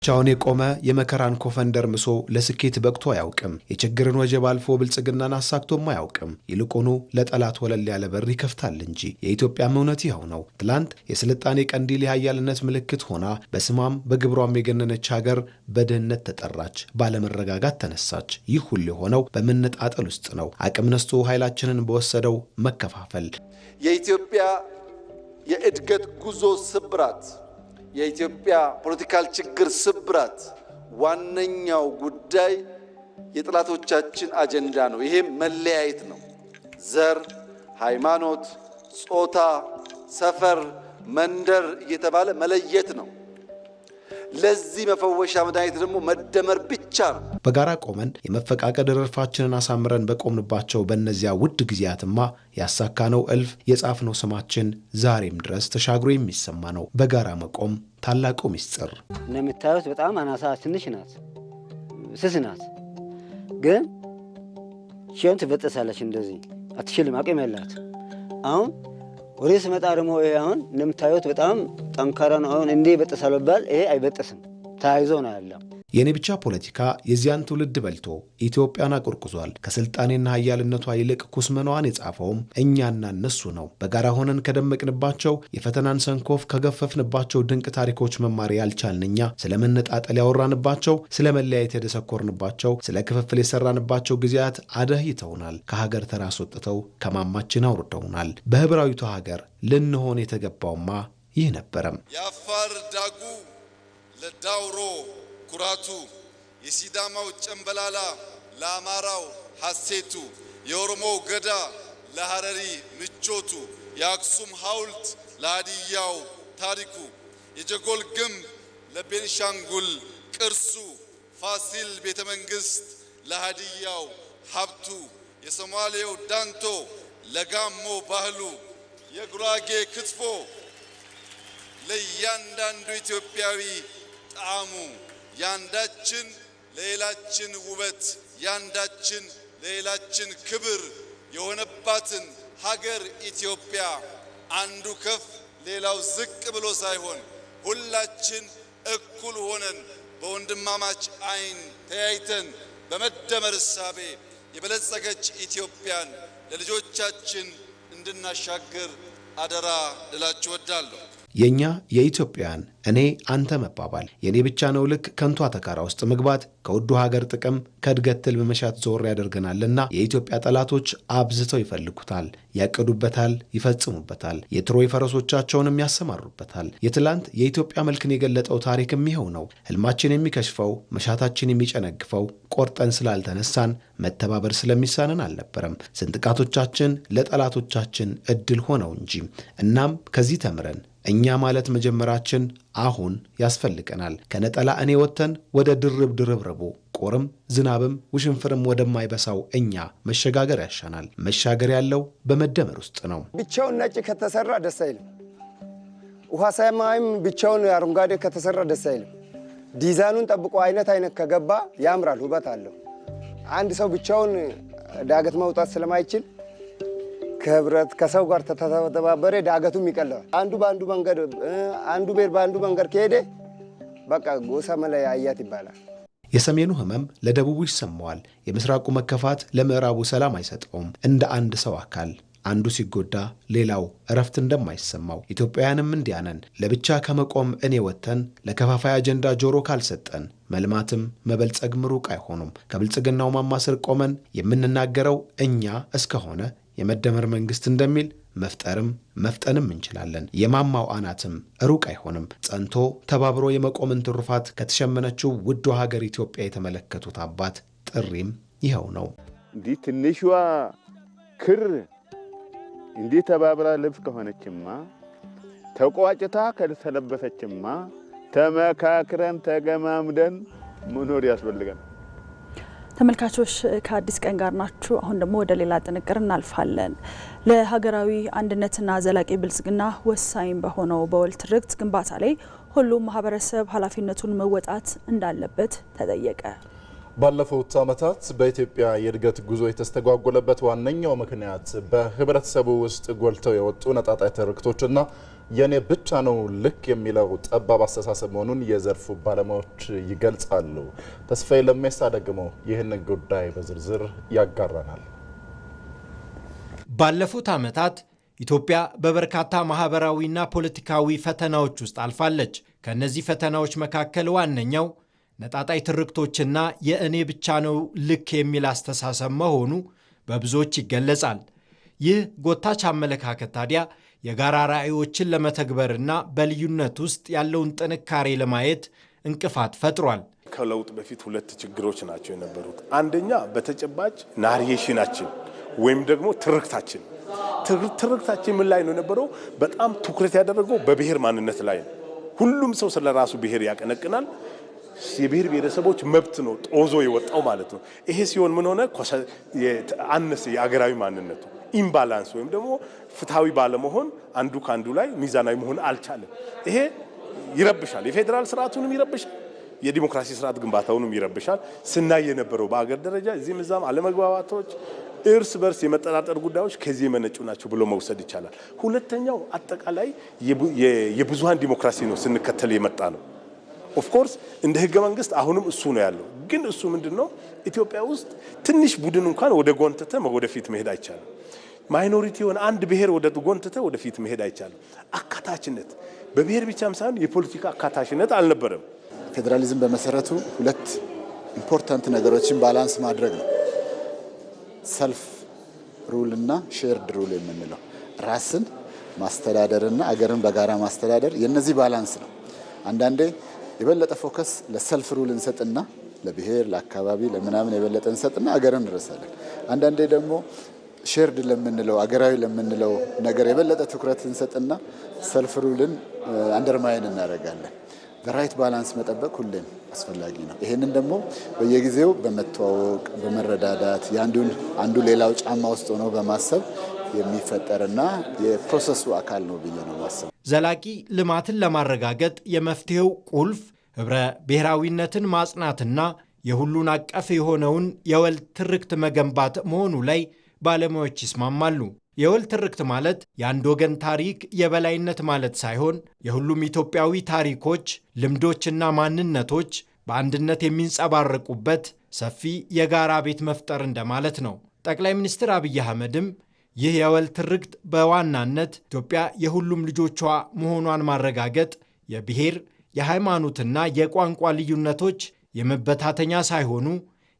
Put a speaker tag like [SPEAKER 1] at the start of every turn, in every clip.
[SPEAKER 1] ቻውን የቆመ የመከራን ኮፈንደር ምሶ ለስኬት በቅቶ አያውቅም። የችግርን ወጀብ አልፎ ብልጽግናን አሳክቶም አያውቅም። ይልቁኑ ለጠላት ወለል ያለ በር ይከፍታል እንጂ። የኢትዮጵያ እውነት ይኸው ነው። ትላንት የስልጣኔ ቀንዲል የኃያልነት ምልክት ሆና በስሟም በግብሯም የገነነች ሀገር በድህነት ተጠራች፣ ባለመረጋጋት ተነሳች። ይህ ሁሉ የሆነው በመነጣጠል ውስጥ ነው። አቅም ነስቶ ኃይላችንን በወሰደው መከፋፈል።
[SPEAKER 2] የኢትዮጵያ የእድገት ጉዞ ስብራት፣ የኢትዮጵያ ፖለቲካል ችግር ስብራት ዋነኛው ጉዳይ የጥላቶቻችን አጀንዳ ነው። ይሄ መለያየት ነው። ዘር፣ ሃይማኖት፣ ጾታ፣ ሰፈር፣ መንደር እየተባለ መለየት ነው። ለዚህ መፈወሻ መድኃኒት ደግሞ መደመር ብቻ ነው።
[SPEAKER 1] በጋራ ቆመን የመፈቃቀድ ረድፋችንን አሳምረን በቆምንባቸው በእነዚያ ውድ ጊዜያትማ ያሳካነው እልፍ የጻፍነው ስማችን ዛሬም ድረስ ተሻግሮ የሚሰማ ነው። በጋራ መቆም ታላቁ ሚስጥር።
[SPEAKER 3] እንደምታዩት በጣም አናሳ ትንሽ ናት፣ ስስ ናት። ግን ሺውን ትበጠሳለች። እንደዚህ አትችልም፣ አቅም ያላት። አሁን ወሬ ስመጣ ደግሞ ይሄ አሁን እንደምታዩት በጣም ጠንካራ ነው። አሁን እንዴ በጠሳል ባል ይሄ አይበጠስም፣ ተያይዞ ነው ያለው።
[SPEAKER 1] የኔ ብቻ ፖለቲካ የዚያን ትውልድ በልቶ ኢትዮጵያን አቆርቁዟል። ከስልጣኔና ኃያልነቷ ይልቅ ኩስመናዋን የጻፈውም እኛና እነሱ ነው። በጋራ ሆነን ከደመቅንባቸው የፈተናን ሰንኮፍ ከገፈፍንባቸው ድንቅ ታሪኮች መማር ያልቻልን እኛ ስለ መነጣጠል ያወራንባቸው፣ ስለ መለያየት የደሰኮርንባቸው፣ ስለ ክፍፍል የሰራንባቸው ጊዜያት አደህይተውናል። ከሀገር ተራ አስወጥተው ከማማችን አውርደውናል። በህብራዊቷ ሀገር ልንሆን የተገባውማ ይህ ነበረም።
[SPEAKER 2] የአፋር ዳጉ ለዳውሮ ኩራቱ፣ የሲዳማው ጨምበላላ ለአማራው ሐሴቱ፣ የኦሮሞው ገዳ ለሐረሪ ምቾቱ፣ የአክሱም ሐውልት ለሃዲያው ታሪኩ፣ የጀጎል ግንብ ለቤንሻንጉል ቅርሱ፣ ፋሲል ቤተ መንግሥት ለሃዲያው ሀብቱ፣ የሶማሌው ዳንቶ ለጋሞ ባህሉ፣ የጉራጌ ክትፎ ለእያንዳንዱ ኢትዮጵያዊ ጣዕሙ፣ ያንዳችን ለሌላችን ውበት፣ ያንዳችን ለሌላችን ክብር የሆነባትን ሀገር ኢትዮጵያ አንዱ ከፍ ሌላው ዝቅ ብሎ ሳይሆን ሁላችን እኩል ሆነን በወንድማማች አይን ተያይተን በመደመር እሳቤ የበለጸገች ኢትዮጵያን ለልጆቻችን እንድናሻገር አደራ ልላችሁ እወዳለሁ።
[SPEAKER 1] የኛ የኢትዮጵያን እኔ አንተ መባባል የኔ ብቻ ነው ልክ ከንቱ አተካራ ውስጥ መግባት ከውዱ ሀገር ጥቅም ከእድገት ትልም መሻት ዞር ያደርገናልና የኢትዮጵያ ጠላቶች አብዝተው ይፈልጉታል፣ ያቀዱበታል፣ ይፈጽሙበታል። የትሮይ ፈረሶቻቸውንም ያሰማሩበታል። የትላንት የኢትዮጵያ መልክን የገለጠው ታሪክም ይኸው ነው። ህልማችን የሚከሽፈው፣ መሻታችን የሚጨነግፈው ቆርጠን ስላልተነሳን መተባበር ስለሚሳነን አልነበረም። ስንጥቃቶቻችን ለጠላቶቻችን እድል ሆነው እንጂ። እናም ከዚህ ተምረን እኛ ማለት መጀመራችን አሁን ያስፈልገናል። ከነጠላ እኔ ወተን ወደ ድርብ ረቦ ቆርም ዝናብም ውሽንፍርም ወደማይበሳው እኛ መሸጋገር ያሻናል። መሻገር ያለው በመደመር ውስጥ ነው።
[SPEAKER 4] ብቻውን ነጭ ከተሰራ ደስ አይልም። ውሃ ሰማይም ብቻውን አረንጓዴ ከተሰራ ደስ አይልም። ዲዛይኑን ጠብቆ አይነት ከገባ ያምራል፣ ውበት አለው። አንድ ሰው ብቻውን ዳገት መውጣት ስለማይችል ከህብረት ከሰው ጋር ተተባበረ ዳገቱም ይቀለዋል። አንዱ በአንዱ መንገድ አንዱ ቤር በአንዱ መንገድ ከሄደ በቃ ጎሳ መለያየት ይባላል።
[SPEAKER 1] የሰሜኑ ህመም ለደቡቡ ይሰማዋል። የምስራቁ መከፋት ለምዕራቡ ሰላም አይሰጠውም። እንደ አንድ ሰው አካል አንዱ ሲጎዳ ሌላው እረፍት እንደማይሰማው ኢትዮጵያውያንም እንዲያነን ለብቻ ከመቆም እኔ ወተን ለከፋፋይ አጀንዳ ጆሮ ካልሰጠን መልማትም መበልጸግም ሩቅ አይሆኑም። ከብልጽግናው ማማ ስር ቆመን የምንናገረው እኛ እስከሆነ የመደመር መንግስት እንደሚል መፍጠርም መፍጠንም እንችላለን። የማማው አናትም ሩቅ አይሆንም። ጸንቶ ተባብሮ የመቆምን ትሩፋት ከተሸመነችው ውድ ሀገር ኢትዮጵያ የተመለከቱት አባት ጥሪም ይኸው ነው።
[SPEAKER 5] እንዲህ ትንሿ ክር እንዲህ ተባብራ ልብስ ከሆነችማ ተቋጭታ ከተለበሰችማ ተመካክረን ተገማምደን መኖር ያስፈልጋል።
[SPEAKER 6] ተመልካቾች ከአዲስ ቀን ጋር ናችሁ። አሁን ደግሞ ወደ ሌላ ጥንቅር እናልፋለን። ለሀገራዊ አንድነትና ዘላቂ ብልጽግና ወሳኝ በሆነው በወል ትርክት ግንባታ ላይ ሁሉም ማህበረሰብ ኃላፊነቱን መወጣት እንዳለበት ተጠየቀ።
[SPEAKER 7] ባለፉት ዓመታት በኢትዮጵያ የእድገት ጉዞ የተስተጓጎለበት ዋነኛው ምክንያት በህብረተሰቡ ውስጥ ጎልተው የወጡ ነጣጣይ ትርክቶችና የኔ ብቻ ነው ልክ የሚለው ጠባብ አስተሳሰብ መሆኑን የዘርፉ ባለሙያዎች ይገልጻሉ። ተስፋዬ ለሜሳ ደግሞ ይህንን ጉዳይ በዝርዝር ያጋራናል።
[SPEAKER 8] ባለፉት ዓመታት ኢትዮጵያ በበርካታ ማህበራዊና ፖለቲካዊ ፈተናዎች ውስጥ አልፋለች። ከነዚህ ፈተናዎች መካከል ዋነኛው ነጣጣይ ትርክቶችና የእኔ ብቻ ነው ልክ የሚል አስተሳሰብ መሆኑ በብዙዎች ይገለጻል። ይህ ጎታች አመለካከት ታዲያ የጋራ ራዕዮችን ለመተግበርና በልዩነት ውስጥ ያለውን ጥንካሬ ለማየት እንቅፋት ፈጥሯል።
[SPEAKER 9] ከለውጥ በፊት ሁለት ችግሮች ናቸው የነበሩት። አንደኛ በተጨባጭ ናሪዬሽናችን ወይም ደግሞ ትርክታችን ምን ላይ ነው የነበረው? በጣም ትኩረት ያደረገው በብሔር ማንነት ላይ ነው። ሁሉም ሰው ስለራሱ ብሔር ያቀነቅናል። የብሔር ብሔረሰቦች መብት ነው ጦዞ የወጣው ማለት ነው። ይሄ ሲሆን ምን ሆነ? አነሰ የአገራዊ ማንነቱ ኢምባላንስ ወይም ደግሞ ፍትሃዊ ባለመሆን አንዱ ካንዱ ላይ ሚዛናዊ መሆን አልቻለም። ይሄ ይረብሻል። የፌዴራል ስርዓቱንም ይረብሻል፣ የዲሞክራሲ ስርዓት ግንባታውንም ይረብሻል። ስናይ የነበረው በአገር ደረጃ እዚህም እዛም አለመግባባቶች፣ እርስ በርስ የመጠራጠር ጉዳዮች ከዚህ የመነጩ ናቸው ብሎ መውሰድ ይቻላል። ሁለተኛው አጠቃላይ የብዙሃን ዲሞክራሲ ነው ስንከተል የመጣ ነው። ኦፍ ኮርስ እንደ ህገ መንግስት አሁንም እሱ ነው ያለው። ግን እሱ ምንድነው? ኢትዮጵያ ውስጥ ትንሽ ቡድን እንኳን ወደ ጎንተተ ወደፊት መሄድ አይቻልም። ማይኖሪቲ የሆነ አንድ ብሔር ወደ ጎንተተ ወደፊት መሄድ አይቻልም። አካታችነት በብሔር ብቻም ሳይሆን የፖለቲካ አካታችነት አልነበረም።
[SPEAKER 10] ፌዴራሊዝም በመሰረቱ ሁለት ኢምፖርታንት ነገሮችን ባላንስ ማድረግ ነው። ሰልፍ ሩል እና ሼርድ ሩል የምንለው ራስን ማስተዳደርና አገርን በጋራ ማስተዳደር የነዚህ ባላንስ ነው። አንዳንዴ የበለጠ ፎከስ ለሰልፍ ሩል እንሰጥና ለብሔር ለአካባቢ ለምናምን የበለጠ እንሰጥና አገርን እንረሳለን። አንዳንዴ ደግሞ ሼርድ ለምንለው አገራዊ ለምንለው ነገር የበለጠ ትኩረት እንሰጥና ሰልፍ ሩልን አንደርማይን እናደርጋለን። በራይት ባላንስ መጠበቅ ሁሌም አስፈላጊ ነው። ይሄንን ደግሞ በየጊዜው በመተዋወቅ በመረዳዳት አንዱ ሌላው ጫማ ውስጥ ሆኖ በማሰብ የሚፈጠርና የፕሮሰሱ አካል ነው ብዬ ነው ማሰብ።
[SPEAKER 8] ዘላቂ ልማትን ለማረጋገጥ የመፍትሄው ቁልፍ ህብረ ብሔራዊነትን ማጽናትና የሁሉን አቀፍ የሆነውን የወል ትርክት መገንባት መሆኑ ላይ ባለሙያዎች ይስማማሉ። የወል ትርክት ማለት የአንድ ወገን ታሪክ የበላይነት ማለት ሳይሆን የሁሉም ኢትዮጵያዊ ታሪኮች፣ ልምዶችና ማንነቶች በአንድነት የሚንጸባረቁበት ሰፊ የጋራ ቤት መፍጠር እንደማለት ነው። ጠቅላይ ሚኒስትር አብይ አህመድም ይህ የወል ትርክት በዋናነት ኢትዮጵያ የሁሉም ልጆቿ መሆኗን ማረጋገጥ የብሔር የሃይማኖትና የቋንቋ ልዩነቶች የመበታተኛ ሳይሆኑ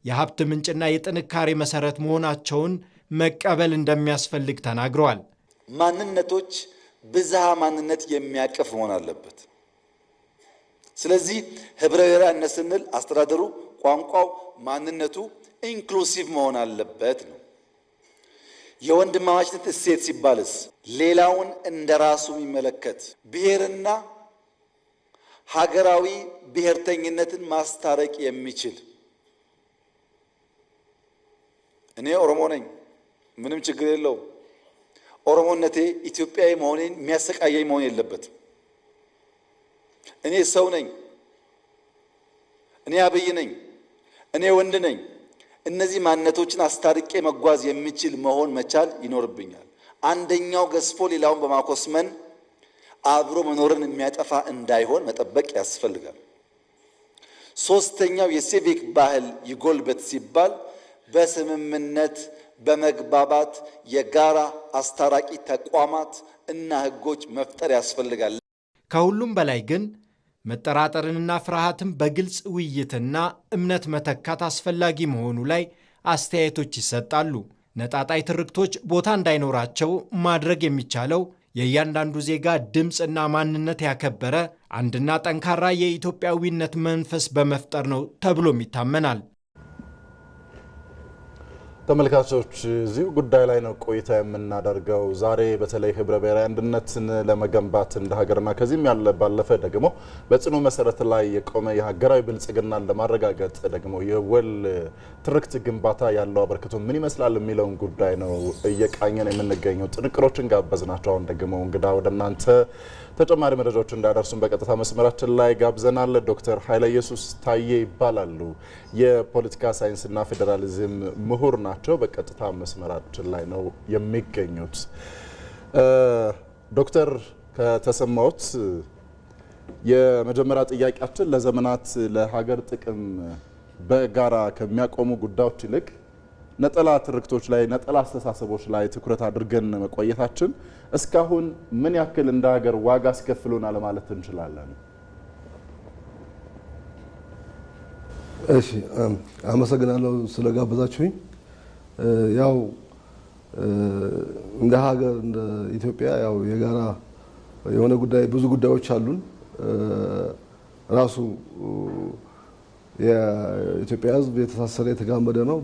[SPEAKER 8] የሀብት ምንጭና የጥንካሬ መሰረት መሆናቸውን መቀበል እንደሚያስፈልግ ተናግረዋል።
[SPEAKER 11] ማንነቶች ብዝሃ ማንነት የሚያቅፍ መሆን አለበት። ስለዚህ ህብረ ብሔራዊነት ስንል አስተዳደሩ፣ ቋንቋው፣ ማንነቱ ኢንክሉሲቭ መሆን አለበት ነው። የወንድማማችነት እሴት ሲባልስ ሌላውን እንደራሱ የሚመለከት ብሔርና ሀገራዊ ብሔርተኝነትን ማስታረቅ የሚችል እኔ ኦሮሞ ነኝ፣ ምንም ችግር የለው። ኦሮሞነቴ ኢትዮጵያዊ መሆኔን የሚያሰቃየኝ መሆን የለበትም። እኔ ሰው ነኝ፣ እኔ አብይ ነኝ፣ እኔ ወንድ ነኝ። እነዚህ ማንነቶችን አስታርቄ መጓዝ የሚችል መሆን መቻል ይኖርብኛል። አንደኛው ገዝፎ ሌላውን በማኮስመን አብሮ መኖርን የሚያጠፋ እንዳይሆን መጠበቅ ያስፈልጋል። ሶስተኛው የሲቪክ ባህል ይጎልበት ሲባል በስምምነት በመግባባት የጋራ አስታራቂ ተቋማት እና ህጎች መፍጠር ያስፈልጋል።
[SPEAKER 8] ከሁሉም በላይ ግን መጠራጠርንና ፍርሃትን በግልጽ ውይይትና እምነት መተካት አስፈላጊ መሆኑ ላይ አስተያየቶች ይሰጣሉ። ነጣጣይ ትርክቶች ቦታ እንዳይኖራቸው ማድረግ የሚቻለው የእያንዳንዱ ዜጋ ድምፅና ማንነት ያከበረ አንድና ጠንካራ የኢትዮጵያዊነት መንፈስ በመፍጠር ነው ተብሎም ይታመናል።
[SPEAKER 7] ተመልካቾች እዚሁ ጉዳይ ላይ ነው ቆይታ የምናደርገው። ዛሬ በተለይ ህብረ ብሔራዊ አንድነትን ለመገንባት እንደ ሀገርና ከዚህም ያለ ባለፈ ደግሞ በጽኑ መሰረት ላይ የቆመ የሀገራዊ ብልጽግናን ለማረጋገጥ ደግሞ የወል ትርክት ግንባታ ያለው አበርክቶ ምን ይመስላል የሚለውን ጉዳይ ነው እየቃኘን የምንገኘው። ጥንቅሮችን ጋበዝናቸው። አሁን ደግሞ እንግዳ ወደ እናንተ ተጨማሪ መረጃዎችን እንዳደርሱን በቀጥታ መስመራችን ላይ ጋብዘናል። ዶክተር ኃይለ ኢየሱስ ታዬ ይባላሉ። የፖለቲካ ሳይንስና ፌዴራሊዝም ምሁር ናቸው። በቀጥታ መስመራችን ላይ ነው የሚገኙት። ዶክተር ከተሰማዎት የመጀመሪያ ጥያቄያችን ለዘመናት ለሀገር ጥቅም በጋራ ከሚያቆሙ ጉዳዮች ይልቅ ነጠላ ትርክቶች ላይ ነጠላ አስተሳሰቦች ላይ ትኩረት አድርገን መቆየታችን እስካሁን ምን ያክል እንደ ሀገር ዋጋ አስከፍሎናል ማለት እንችላለን?
[SPEAKER 12] እሺ አመሰግናለሁ ስለጋበዛችሁኝ። ያው እንደ ሀገር እንደ ኢትዮጵያ ያው የጋራ የሆነ ጉዳይ ብዙ ጉዳዮች አሉን። ራሱ የኢትዮጵያ ሕዝብ የተሳሰረ የተጋመደ ነው።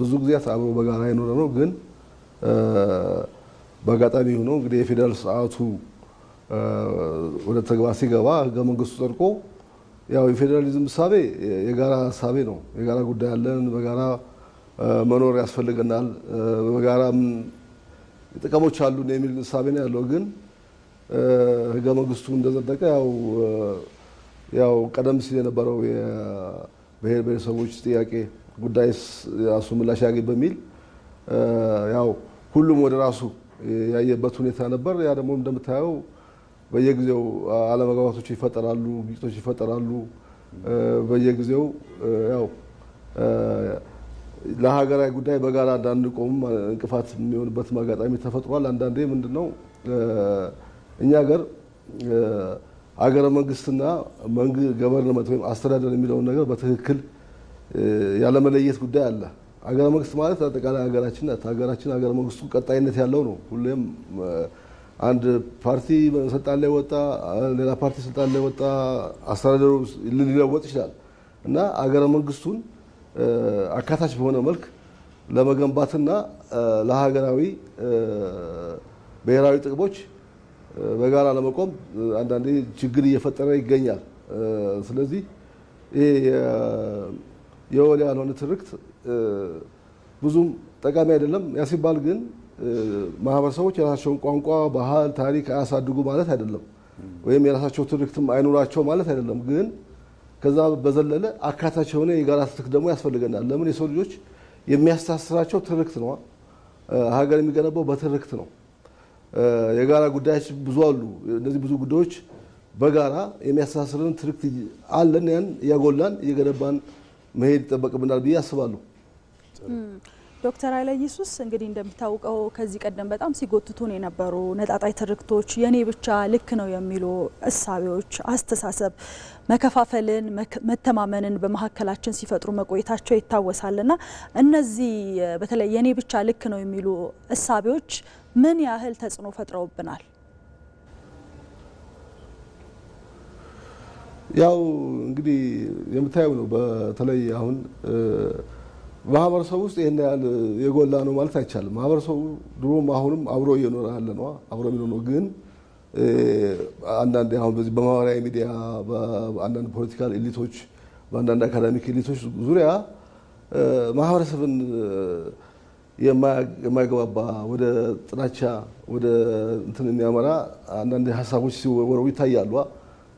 [SPEAKER 12] ብዙ ጊዜያት አብሮ በጋራ የኖረ ነው። ግን በአጋጣሚ ሆኖ እንግዲህ የፌዴራል ስርዓቱ ወደ ተግባር ሲገባ ህገ መንግስቱ ጸድቆ ያው የፌዴራሊዝም እሳቤ የጋራ እሳቤ ነው። የጋራ ጉዳይ አለን፣ በጋራ መኖር ያስፈልገናል፣ በጋራ ጥቅሞች አሉን የሚል እሳቤ ነው ያለው። ግን ህገ መንግስቱ እንደጸደቀ ያው ቀደም ሲል የነበረው የብሔር ብሔረሰቦች ጥያቄ ጉዳይ ራሱ ምላሽ ያገኝ በሚል ያው ሁሉም ወደ ራሱ ያየበት ሁኔታ ነበር። ያ ደግሞ እንደምታየው በየጊዜው አለመግባባቶች ይፈጠራሉ፣ ግጭቶች ይፈጠራሉ። በየጊዜው ያው ለሀገራዊ ጉዳይ በጋራ እንዳንቆም እንቅፋት የሚሆንበት አጋጣሚ ተፈጥሯል። አንዳንዴ ምንድነው እኛ ሀገር ሀገረ መንግስትና ገቨርንመንት ወይም አስተዳደር የሚለውን ነገር በትክክል ያለመለየት ጉዳይ አለ። ሀገረ መንግስት ማለት አጠቃላይ ሀገራችን ናት። ሀገረ መንግስቱ ቀጣይነት ያለው ነው። ሁሌም አንድ ፓርቲ ስልጣን ላይ ወጣ፣ ሌላ ፓርቲ ስልጣን ላይ ወጣ፣ አስተዳደሩ ሊለወጥ ይችላል እና ሀገረ መንግስቱን አካታች በሆነ መልክ ለመገንባትና ለሀገራዊ ብሔራዊ ጥቅሞች በጋራ ለመቆም አንዳንዴ ችግር እየፈጠረ ይገኛል። ስለዚህ ይሄ የወል ያልሆነ ትርክት ብዙም ጠቃሚ አይደለም። ያ ሲባል ግን ማህበረሰቦች የራሳቸውን ቋንቋ፣ ባህል፣ ታሪክ አያሳድጉ ማለት አይደለም፣ ወይም የራሳቸው ትርክትም አይኖራቸው ማለት አይደለም። ግን ከዛ በዘለለ አካታች የሆነ የጋራ ትርክት ደግሞ ያስፈልገናል። ለምን? የሰው ልጆች የሚያስተሳስራቸው ትርክት ነው። ሀገር የሚገነባው በትርክት ነው። የጋራ ጉዳዮች ብዙ አሉ። እነዚህ ብዙ ጉዳዮች በጋራ የሚያስተሳስረን ትርክት አለን። ያን እያጎላን እየገነባን መሄድ ይጠበቅብናል ብዬ አስባለሁ።
[SPEAKER 6] ዶክተር ኃይለ ኢየሱስ እንግዲህ እንደሚታወቀው ከዚህ ቀደም በጣም ሲጎትቱን የነበሩ ነጣጣይ ትርክቶች፣ የኔ ብቻ ልክ ነው የሚሉ እሳቤዎች፣ አስተሳሰብ መከፋፈልን፣ መተማመንን በመሀከላችን ሲፈጥሩ መቆየታቸው ይታወሳልና እነዚህ በተለይ የኔ ብቻ ልክ ነው የሚሉ እሳቤዎች ምን ያህል ተጽዕኖ ፈጥረውብናል?
[SPEAKER 12] ያው እንግዲህ የምታየው ነው። በተለይ አሁን ማህበረሰቡ ውስጥ ይሄን ያህል የጎላ ነው ማለት አይቻልም። ማህበረሰቡ ድሮም አሁንም አብሮ እየኖረ ያለ ነው፣ አብሮ የሚኖር ነው። ግን አንዳንድ አሁን በዚህ በማህበራዊ ሚዲያ በአንዳንድ ፖለቲካል ኤሊቶች፣ በአንዳንድ አካዳሚክ ኤሊቶች ዙሪያ ማህበረሰብን የማይገባባ ወደ ጥላቻ ወደ እንትን የሚያመራ አንዳንድ ሀሳቦች ሲወረው ይታያሉ።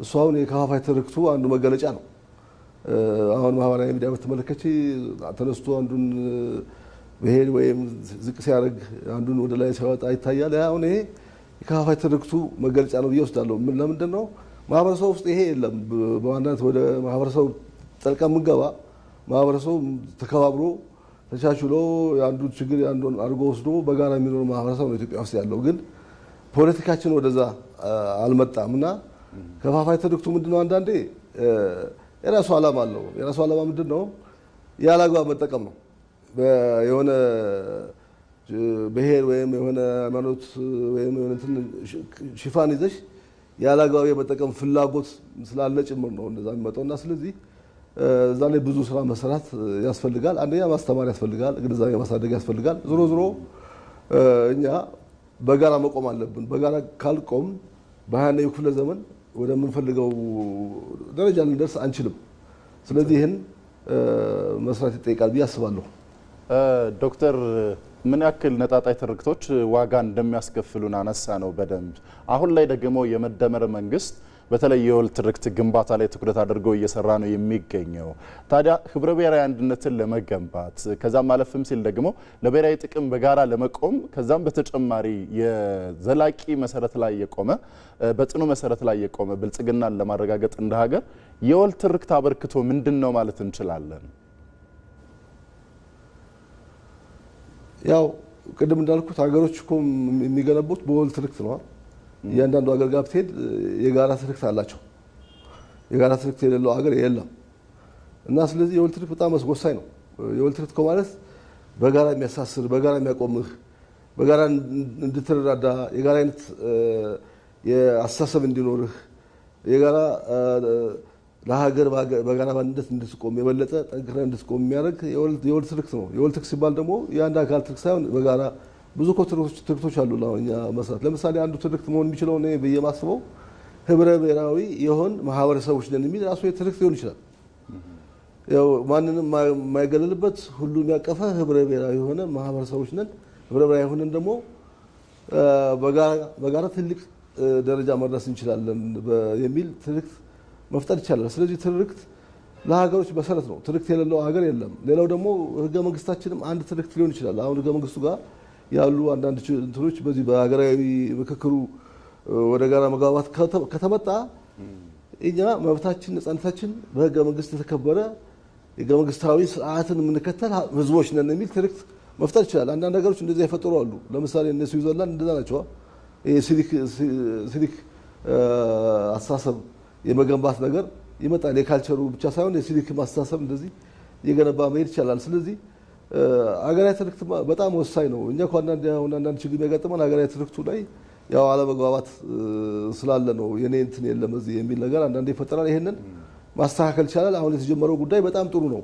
[SPEAKER 12] እሱ አሁን የከፋፋይ ትርክቱ አንዱ መገለጫ ነው። አሁን ማህበራዊ ሚዲያ በተመለከተ ተነስቶ አንዱን ብሄር ወይም ዝቅ ሲያደርግ አንዱን ወደ ላይ ሲያወጣ ይታያል። አሁን ይሄ የከፋፋይ ትርክቱ መገለጫ ነው ብዬ ወስዳለሁ። ለምንድን ነው ማህበረሰቡ ውስጥ ይሄ የለም? በዋናነት ወደ ማህበረሰቡ ጠልቀ የምንገባ ማህበረሰቡ ተከባብሮ ተቻችሎ አንዱ ችግር አንዱን አድርጎ ወስዶ በጋራ የሚኖር ማህበረሰብ ነው ኢትዮጵያ ውስጥ ያለው። ግን ፖለቲካችን ወደዛ አልመጣም እና ከፋፋይ ትርክቱ ምንድነው አንዳንዴ የራሱ ዓላማ አለው። የራሱ ዓላማ ምንድነው? ያላግባብ መጠቀም ነው። የሆነ ብሔር ወይም የሆነ ሃይማኖት ወይም የሆነ እንትን ሽፋን ይዘሽ ያላግባብ የመጠቀም ፍላጎት ስላለ ጭምር ነው እንደዛ የሚመጣውና ስለዚህ እዛ ላይ ብዙ ስራ መሰራት ያስፈልጋል። አንደኛ ማስተማር ያስፈልጋል፣ ግንዛቤ ማሳደግ ያስፈልጋል። ዞሮ ዞሮ እኛ በጋራ መቆም አለብን። በጋራ ካልቆም በ21ኛው ክፍለ ዘመን ወደምንፈልገው ደረጃ ልንደርስ አንችልም። ስለዚህ ይህን መስራት ይጠይቃል ብዬ አስባለሁ።
[SPEAKER 7] ዶክተር ምን ያክል ነጣጣይ ትርክቶች ዋጋ እንደሚያስከፍሉን አነሳ ነው በደንብ። አሁን ላይ ደግሞ የመደመር መንግስት በተለይ የወል ትርክት ግንባታ ላይ ትኩረት አድርጎ እየሰራ ነው የሚገኘው። ታዲያ ህብረ ብሔራዊ አንድነትን ለመገንባት ከዛም ማለፍም ሲል ደግሞ ለብሔራዊ ጥቅም በጋራ ለመቆም ከዛም በተጨማሪ የዘላቂ መሰረት ላይ የቆመ በጽኑ መሰረት ላይ የቆመ ብልጽግናን ለማረጋገጥ እንደ ሀገር የወል ትርክት አበርክቶ ምንድነው ማለት እንችላለን?
[SPEAKER 12] ያው ቅድም እንዳልኩት ሀገሮች እኮ የሚገነቡት በወል ትርክት ነው። እያንዳንዱ ሀገር ጋር ብትሄድ የጋራ ትርክት አላቸው። የጋራ ትርክት የሌለው ሀገር የለም እና ስለዚህ የወል ትርክት በጣም ወሳኝ ነው። የወል ትርክት ማለት በጋራ የሚያሳስር፣ በጋራ የሚያቆምህ፣ በጋራ እንድትረዳዳ፣ የጋራ አይነት የአስተሳሰብ እንዲኖርህ፣ የጋራ ለሀገር በጋራ ባንድነት እንድትቆም የበለጠ ጠንክረህ እንድትቆም የሚያደርግ የወል ትርክት ነው። የወል ትርክት ሲባል ደግሞ የአንድ አካል ትርክት ሳይሆን በጋራ ብዙ ትርክቶች አሉ ለኛ መስራት። ለምሳሌ አንዱ ትርክት መሆን የሚችለው እኔ ብዬ ማስበው ህብረ ብሔራዊ የሆን ማህበረሰቦች ነን የሚል ራሱ ትርክት ሊሆን ይችላል። ያው ማንንም የማይገለልበት ሁሉም ያቀፈ ህብረ ብሔራዊ የሆነ ማህበረሰቦች ነን። ህብረ ብሔራዊ ሆነን ደግሞ በጋራ ትልቅ ደረጃ መድረስ እንችላለን የሚል ትርክት መፍጠር ይቻላል። ስለዚህ ትርክት ለሀገሮች መሰረት ነው። ትርክት የሌለው ሀገር የለም። ሌላው ደግሞ ህገ መንግስታችንም አንድ ትርክት ሊሆን ይችላል። አሁን ህገ መንግስቱ ጋር ያሉ አንዳንድ እንትኖች በዚህ በሀገራዊ ምክክሩ ወደ ጋራ መግባባት ከተመጣ እኛ መብታችን ነፃነታችን በህገ መንግስት የተከበረ ህገ መንግስታዊ ስርዓትን የምንከተል ህዝቦች ነን የሚል ትርክት መፍጠር ይችላል። አንዳንድ ሀገሮች እንደዚያ የፈጠሩ አሉ። ለምሳሌ እነ ስዊዘርላንድ እንደዛ ናቸው። ሲቪክ አስተሳሰብ የመገንባት ነገር ይመጣል። የካልቸሩ ብቻ ሳይሆን የሲቪክ ማስተሳሰብ እንደዚህ እየገነባ መሄድ ይቻላል። ስለዚህ ሀገራዊ ትርክት በጣም ወሳኝ ነው። እኛ እኮ አንዳንድ ችግር የሚያጋጥመን ሀገራዊ ትርክቱ ላይ ያው አለመግባባት ስላለ ነው። የኔ እንትን የለም እዚህ የሚል ነገር አንዳንዴ ይፈጠራል። ይሄንን ማስተካከል ይቻላል። አሁን የተጀመረው ጉዳይ በጣም ጥሩ ነው።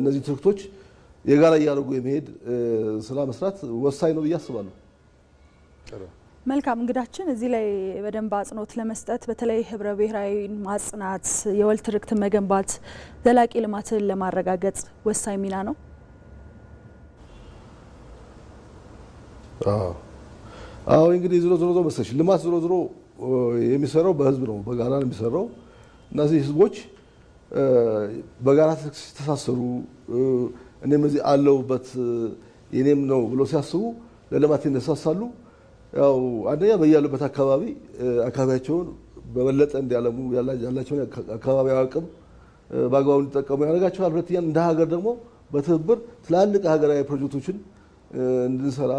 [SPEAKER 12] እነዚህ ትርክቶች የጋራ እያደረጉ የመሄድ ስራ መስራት ወሳኝ ነው ብዬ አስባለሁ።
[SPEAKER 6] መልካም እንግዳችን እዚህ ላይ በደንብ አጽንኦት ለመስጠት በተለይ ህብረ ብሔራዊ ማጽናት፣ የወል ትርክት መገንባት ዘላቂ ልማትን ለማረጋገጥ ወሳኝ ሚና ነው።
[SPEAKER 12] አዎ እንግዲህ ዞሮ መሰለሽ ልማት ዞሮ የሚሰራው በህዝብ ነው፣ በጋራ ነው የሚሰራው። እነዚህ ህዝቦች በጋራ ሲተሳሰሩ እኔም እዚህ አለሁበት የኔም ነው ብሎ ሲያስቡ ለልማት ይነሳሳሉ። ያው አንደኛ በያሉበት አካባቢያቸውን በበለጠ እንዲያለሙ ያላቸውን አካባቢያዊ አቅም በአግባቡ እንዲጠቀሙ ያደርጋቸዋል። ሁለተኛ እንደ ሀገር ደግሞ በትብብር ትላልቅ ሀገራዊ ፕሮጀክቶችን እንድንሰራ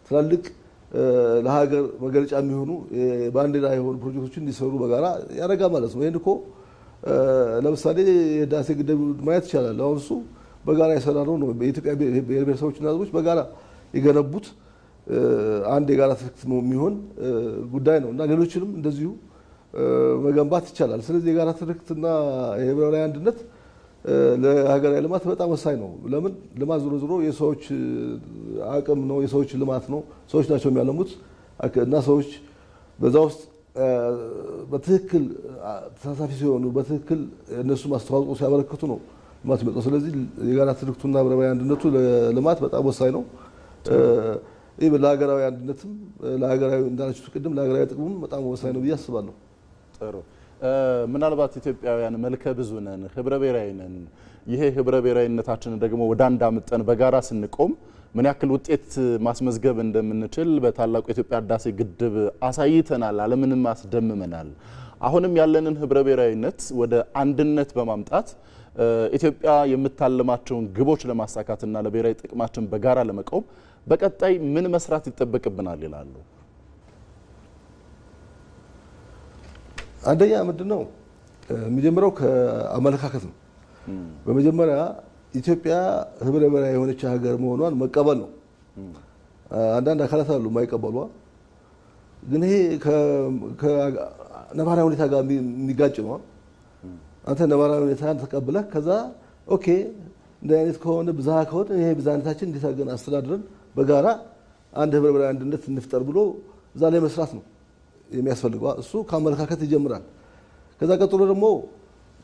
[SPEAKER 12] ትላልቅ ለሀገር መገለጫ የሚሆኑ ባንዲራ የሆኑ ፕሮጀክቶችን እንዲሰሩ በጋራ ያደርጋል ማለት ነው። ይሄን እኮ ለምሳሌ የህዳሴ ግድብ ማየት ይቻላል። አሁን እሱ በጋራ የሰራነው ነው። የኢትዮጵያ ብሔር ብሔረሰቦችና ህዝቦች በጋራ የገነቡት አንድ የጋራ ትርክት ነው የሚሆን ጉዳይ ነው እና ሌሎችንም እንደዚሁ መገንባት ይቻላል። ስለዚህ የጋራ ትርክትና የህብረ ብሔራዊ አንድነት ለሀገራዊ ልማት በጣም ወሳኝ ነው። ለምን ልማት ዞሮ የሰዎች አቅም ነው፣ የሰዎች ልማት ነው። ሰዎች ናቸው የሚያለሙት እና ሰዎች በዛ ውስጥ በትክክል ተሳታፊ ሲሆኑ በትክክል እነሱም አስተዋጽኦ ሲያበረክቱ ነው ልማት የሚመጣው። ስለዚህ የጋራ ትርክቱና ህብረ ብሔራዊ አንድነቱ ለልማት በጣም ወሳኝ ነው። ይህ ለሀገራዊ አንድነትም ለሀገራዊ እንዳላችሁት ቅድም ለሀገራዊ ጥቅሙም በጣም ወሳኝ ነው ብዬ አስባለሁ።
[SPEAKER 7] ጥሩ። ምናልባት ኢትዮጵያውያን መልከ ብዙ ነን፣ ህብረ ብሔራዊ ነን። ይሄ ህብረ ብሔራዊነታችንን ደግሞ ወደ አንድ አምጠን በጋራ ስንቆም ምን ያክል ውጤት ማስመዝገብ እንደምንችል በታላቁ የኢትዮጵያ ህዳሴ ግድብ አሳይተናል፣ ዓለምንም አስደምመናል። አሁንም ያለንን ህብረ ብሔራዊነት ወደ አንድነት በማምጣት ኢትዮጵያ የምታልማቸውን ግቦች ለማሳካትና ለብሔራዊ ጥቅማችን በጋራ ለመቆም በቀጣይ ምን መስራት ይጠበቅብናል ይላሉ?
[SPEAKER 12] አንደኛ ምንድነው የሚጀምረው ከአመለካከት ነው። በመጀመሪያ ኢትዮጵያ ህብረ ብሔራዊ የሆነች ሀገር መሆኗን መቀበል ነው። አንዳንድ አካላት አሉ የማይቀበሏ፣ ግን ይሄ ከነባራዊ ሁኔታ ጋር የሚጋጭ ነው። አንተ ነባራዊ ሁኔታን ተቀብለህ ከዛ ኦኬ እንደ አይነት ከሆነ ብዝሃ ከሆነ ይሄ ብዝሃነታችን እንዴት አድርገን አስተዳድረን በጋራ አንድ ህብረ ብሔራዊ አንድነት እንፍጠር ብሎ እዛ ላይ መስራት ነው የሚያስፈልገው። እሱ ከአመለካከት ይጀምራል። ከዛ ቀጥሎ ደግሞ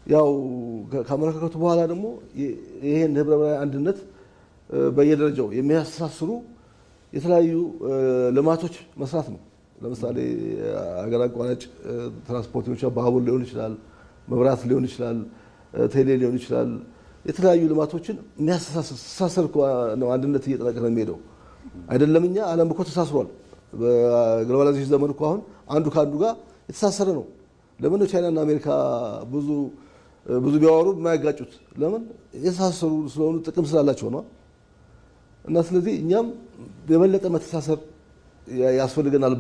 [SPEAKER 12] ያው ከአመለካከቱ በኋላ ደግሞ ይሄን ህብረ ብሔራዊ አንድነት በየደረጃው የሚያስተሳስሩ የተለያዩ ልማቶች መስራት ነው። ለምሳሌ አገር አቋራጭ ትራንስፖርቶች ባቡር ሊሆን ይችላል፣ መብራት ሊሆን ይችላል፣ ቴሌ ሊሆን ይችላል። የተለያዩ ልማቶችን የሚያስተሳስር ነው አንድነት እየጠነከረ የሚሄደው አይደለም። እኛ ዓለም እኮ ተሳስሯል። በግሎባላይዜሽን ዘመን እኮ አሁን አንዱ ከአንዱ ጋር የተሳሰረ ነው። ለምን ነው ቻይናና አሜሪካ ብዙ ቢያወሩ የማያጋጩት? ለምን? የተሳሰሩ ስለሆኑ ጥቅም ስላላቸው ነው። እና ስለዚህ እኛም የበለጠ መተሳሰር ያስፈልገናል።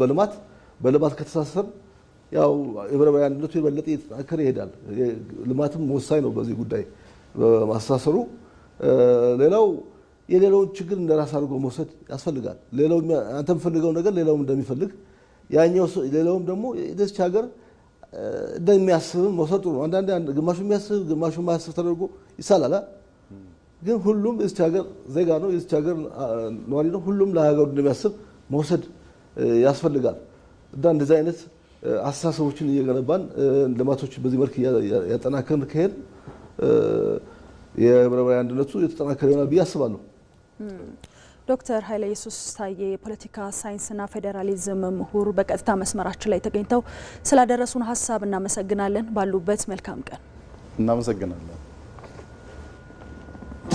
[SPEAKER 12] በልማት ከተሳሰር ያው የህብረ ብሔራዊ አንድነቱ የበለጠ እየተጠናከረ ይሄዳል። ልማትም ወሳኝ ነው በዚህ ጉዳይ በማስተሳሰሩ። ሌላው የሌላውን ችግር እንደራስ አድርጎ መውሰድ ያስፈልጋል። ሌላው አንተ የምፈልገው ነገር ሌላውም እንደሚፈልግ ያኛው ሌላውም ደግሞ የደስቻ ሀገር እንደሚያስብ መውሰድ ጥሩ ነው። አንዳንዴ ግማሹ የሚያስብ ግማሹ የማያስብ ተደርጎ ይሳላል። ግን ሁሉም የዚች ሀገር ዜጋ ነው፣ የዚች ሀገር ነዋሪ ነው። ሁሉም ለሀገሩ እንደሚያስብ መውሰድ ያስፈልጋል። እና እንደዚህ አይነት አስተሳሰቦችን እየገነባን ልማቶች በዚህ መልክ ያጠናከርን ከሄድ የህብረ ብሔራዊ አንድነቱ የተጠናከረ ይሆናል ብዬ አስባለሁ።
[SPEAKER 6] ዶክተር ኃይለ ኢየሱስ ታዬ የፖለቲካ ሳይንስና ፌዴራሊዝም ምሁር በቀጥታ መስመራችን ላይ ተገኝተው ስላደረሱን ሀሳብ እናመሰግናለን። ባሉበት መልካም ቀን።
[SPEAKER 7] እናመሰግናለን።